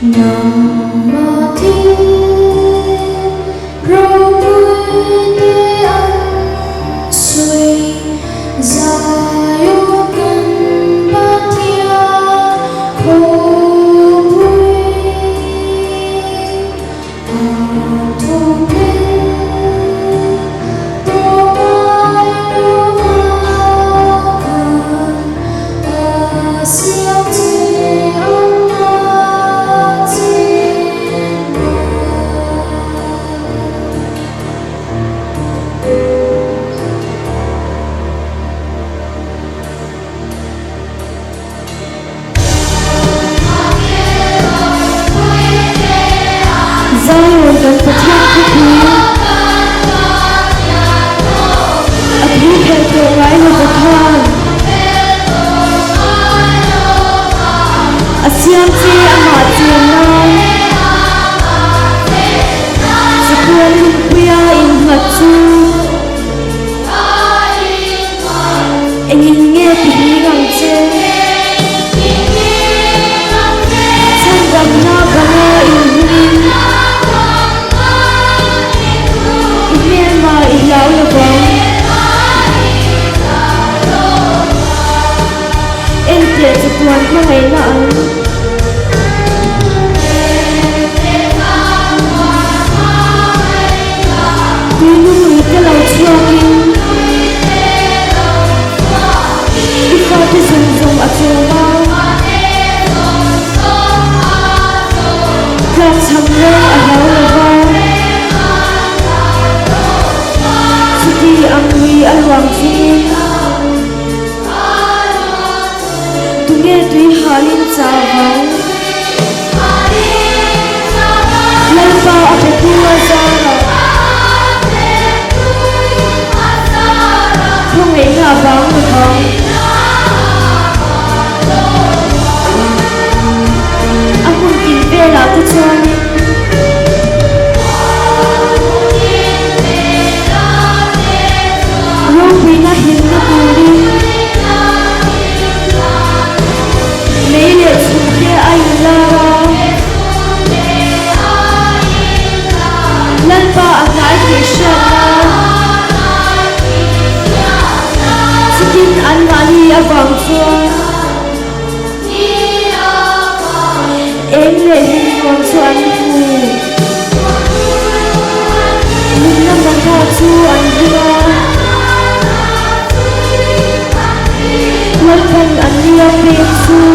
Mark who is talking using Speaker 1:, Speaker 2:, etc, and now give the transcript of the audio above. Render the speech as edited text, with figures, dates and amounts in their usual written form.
Speaker 1: Nam ma thi rô bùi đi ăn suy ra yêu cần ba thia khô bùi thu bên tô mai hoa cần siêu chi Zion cần phải thiên quý Hãy cầu ngái một vật thoan Siam chi ama chiên non Sa kuan lumpia in ngặt chu Anh in nghe tiếng ngang chê Sang gam na banga in hương Lão là vòng em tiệt cho tuần có ngày nặng tuy nuôi cái lòng cho kinh đi qua cái rừng ở chiều bao gặp thầm lê ở lão là vòng Di ang wi alwang chi tu nghe tuy halin chawang lan bao ate tua zara không ấy ngả vắng được không anh muốn kín về là tôi cho na hin na puri nei le chute ai la lan pa angai ke sha chitin an mani awang chuan em le hin wang chuan hu min na man tha chu an hua Welcome and we are grateful